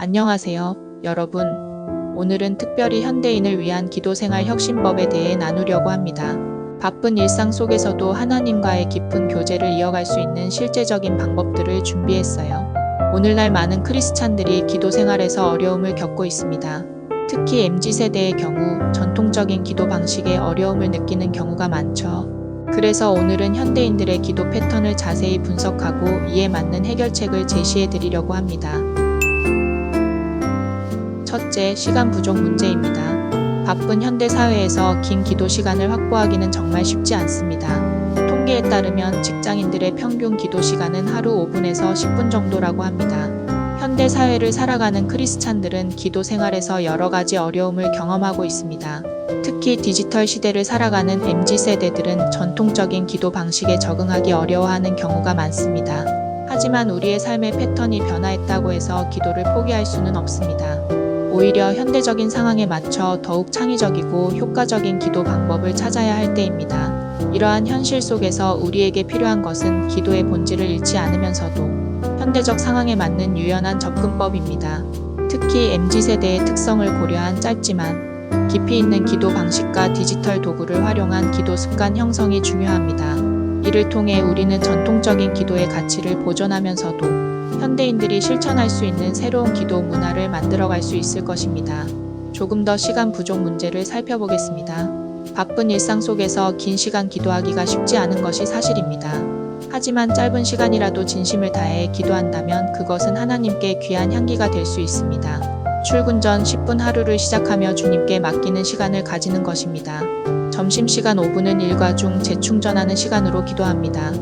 안녕하세요, 여러분. 오늘은 특별히 현대인을 위한 기도생활 혁신법에 대해 나누려고 합니다. 바쁜 일상 속에서도 하나님과의 깊은 교제를 이어갈 수 있는 실제적인 방법들을 준비했어요. 오늘날 많은 크리스찬들이 기도생활에서 어려움을 겪고 있습니다. 특히 MZ세대의 경우 전통적인 기도 방식에 어려움을 느끼는 경우가 많죠. 그래서 오늘은 현대인들의 기도 패턴을 자세히 분석하고 이에 맞는 해결책을 제시해 드리려고 합니다. 첫째, 시간 부족 문제입니다. 바쁜 현대 사회에서 긴 기도 시간을 확보하기는 정말 쉽지 않습니다. 통계에 따르면 직장인들의 평균 기도 시간은 하루 5분에서 10분 정도라고 합니다. 현대 사회를 살아가는 크리스찬들은 기도 생활에서 여러 가지 어려움을 경험하고 있습니다. 특히 디지털 시대를 살아가는 MZ세대들은 전통적인 기도 방식에 적응하기 어려워하는 경우가 많습니다. 하지만 우리의 삶의 패턴이 변화했다고 해서 기도를 포기할 수는 없습니다. 오히려 현대적인 상황에 맞춰 더욱 창의적이고 효과적인 기도 방법을 찾아야 할 때입니다. 이러한 현실 속에서 우리에게 필요한 것은 기도의 본질을 잃지 않으면서도 현대적 상황에 맞는 유연한 접근법입니다. 특히 MZ세대의 특성을 고려한 짧지만 깊이 있는 기도 방식과 디지털 도구를 활용한 기도 습관 형성이 중요합니다. 이를 통해 우리는 전통적인 기도의 가치를 보존하면서도 현대인들이 실천할 수 있는 새로운 기도 문화를 만들어갈 수 있을 것입니다. 조금 더 시간 부족 문제를 살펴보겠습니다. 바쁜 일상 속에서 긴 시간 기도하기가 쉽지 않은 것이 사실입니다. 하지만 짧은 시간이라도 진심을 다해 기도한다면 그것은 하나님께 귀한 향기가 될 수 있습니다. 출근 전 10분 하루를 시작하며 주님께 맡기는 시간을 가지는 것입니다. 점심시간 5분은 일과 중 재충전하는 시간으로 기도합니다.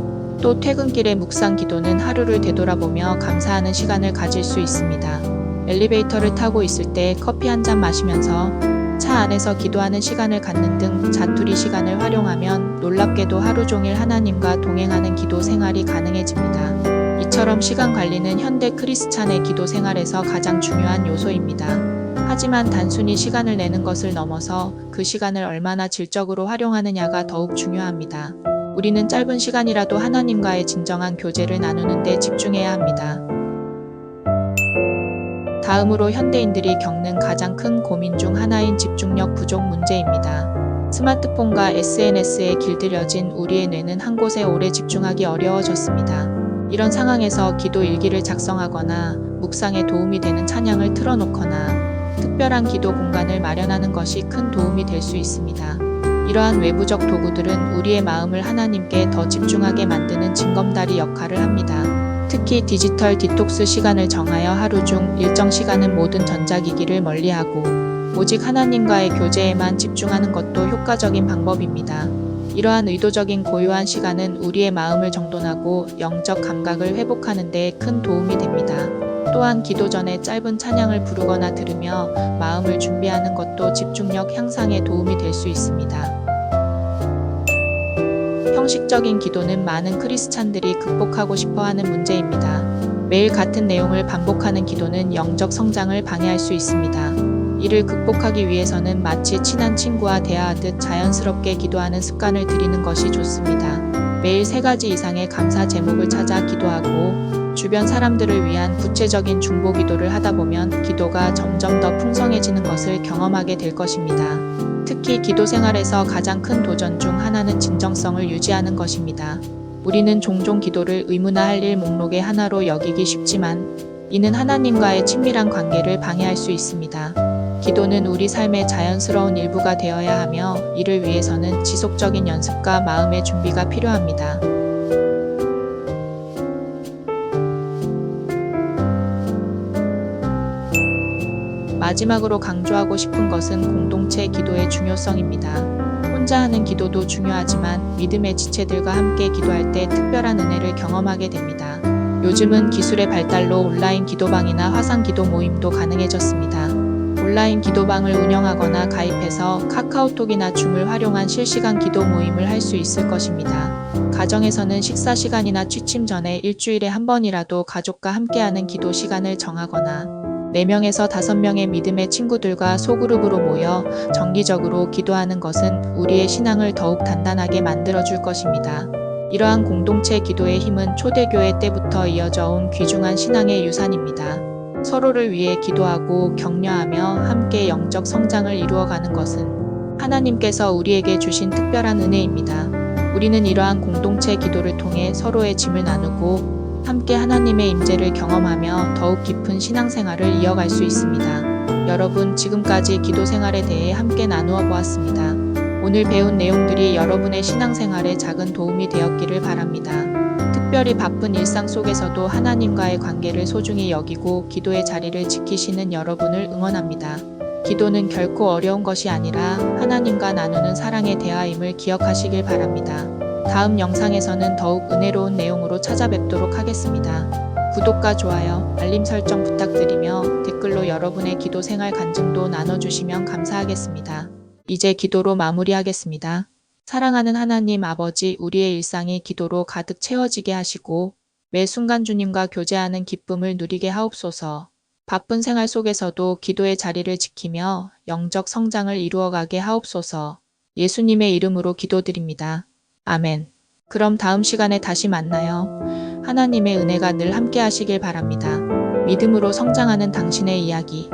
또 퇴근길의 묵상 기도는 하루를 되돌아보며 감사하는 시간을 가질 수 있습니다. 엘리베이터를 타고 있을 때 커피 한 잔 마시면서 차 안에서 기도하는 시간을 갖는 등 자투리 시간을 활용하면 놀랍게도 하루 종일 하나님과 동행하는 기도 생활이 가능해집니다. 이처럼 시간 관리는 현대 크리스찬의 기도 생활에서 가장 중요한 요소입니다. 하지만 단순히 시간을 내는 것을 넘어서 그 시간을 얼마나 질적으로 활용하느냐가 더욱 중요합니다. 우리는 짧은 시간이라도 하나님과의 진정한 교제를 나누는 데 집중해야 합니다. 다음으로 현대인들이 겪는 가장 큰 고민 중 하나인 집중력 부족 문제입니다. 스마트폰과 SNS에 길들여진 우리의 뇌는 한 곳에 오래 집중하기 어려워졌습니다. 이런 상황에서 기도 일기를 작성하거나 묵상에 도움이 되는 찬양을 틀어놓거나 특별한 기도 공간을 마련하는 것이 큰 도움이 될 수 있습니다. 이러한 외부적 도구들은 우리의 마음을 하나님께 더 집중하게 만드는 징검다리 역할을 합니다. 특히 디지털 디톡스 시간을 정하여 하루 중 일정 시간은 모든 전자기기를 멀리하고 오직 하나님과의 교제에만 집중하는 것도 효과적인 방법입니다. 이러한 의도적인 고요한 시간은 우리의 마음을 정돈하고 영적 감각을 회복하는 데 큰 도움이 됩니다. 또한 기도 전에 짧은 찬양을 부르거나 들으며 마음을 준비하는 것도 집중력 향상에 도움이 될 수 있습니다. 형식적인 기도는 많은 크리스찬들이 극복하고 싶어하는 문제입니다. 매일 같은 내용을 반복하는 기도는 영적 성장을 방해할 수 있습니다. 이를 극복하기 위해서는 마치 친한 친구와 대화하듯 자연스럽게 기도하는 습관을 들이는 것이 좋습니다. 매일 3가지 이상의 감사 제목을 찾아 기도하고 주변 사람들을 위한 구체적인 중보 기도를 하다 보면 기도가 점점 더 풍성해지는 것을 경험하게 될 것입니다. 특히 기도 생활에서 가장 큰 도전 중 하나는 진정성을 유지하는 것입니다. 우리는 종종 기도를 의무화할 일 목록의 하나로 여기기 쉽지만 이는 하나님과의 친밀한 관계를 방해할 수 있습니다. 기도는 우리 삶의 자연스러운 일부가 되어야 하며 이를 위해서는 지속적인 연습과 마음의 준비가 필요합니다. 마지막으로 강조하고 싶은 것은 공동체 기도의 중요성입니다. 혼자 하는 기도도 중요하지만 믿음의 지체들과 함께 기도할 때 특별한 은혜를 경험하게 됩니다. 요즘은 기술의 발달로 온라인 기도방이나 화상 기도 모임도 가능해졌습니다. 온라인 기도방을 운영하거나 가입해서 카카오톡이나 줌을 활용한 실시간 기도 모임을 할 수 있을 것입니다. 가정에서는 식사 시간이나 취침 전에 일주일에 한 번이라도 가족과 함께하는 기도 시간을 정하거나 4명에서 5명의 믿음의 친구들과 소그룹으로 모여 정기적으로 기도하는 것은 우리의 신앙을 더욱 단단하게 만들어줄 것입니다. 이러한 공동체 기도의 힘은 초대교회 때부터 이어져 온 귀중한 신앙의 유산입니다. 서로를 위해 기도하고 격려하며 함께 영적 성장을 이루어가는 것은 하나님께서 우리에게 주신 특별한 은혜입니다. 우리는 이러한 공동체 기도를 통해 서로의 짐을 나누고 함께 하나님의 임재를 경험하며 더욱 깊은 신앙생활을 이어갈 수 있습니다. 여러분, 지금까지 기도 생활에 대해 함께 나누어 보았습니다. 오늘 배운 내용들이 여러분의 신앙생활에 작은 도움이 되었기를 바랍니다. 특별히 바쁜 일상 속에서도 하나님과의 관계를 소중히 여기고 기도의 자리를 지키시는 여러분을 응원합니다. 기도는 결코 어려운 것이 아니라 하나님과 나누는 사랑의 대화임을 기억하시길 바랍니다. 다음 영상에서는 더욱 은혜로운 내용으로 찾아뵙도록 하겠습니다. 구독과 좋아요, 알림 설정 부탁드리며 댓글로 여러분의 기도 생활 간증도 나눠주시면 감사하겠습니다. 이제 기도로 마무리하겠습니다. 사랑하는 하나님 아버지, 우리의 일상이 기도로 가득 채워지게 하시고 매 순간 주님과 교제하는 기쁨을 누리게 하옵소서. 바쁜 생활 속에서도 기도의 자리를 지키며 영적 성장을 이루어가게 하옵소서. 예수님의 이름으로 기도드립니다. 아멘. 그럼 다음 시간에 다시 만나요. 하나님의 은혜가 늘 함께 하시길 바랍니다. 믿음으로 성장하는 당신의 이야기.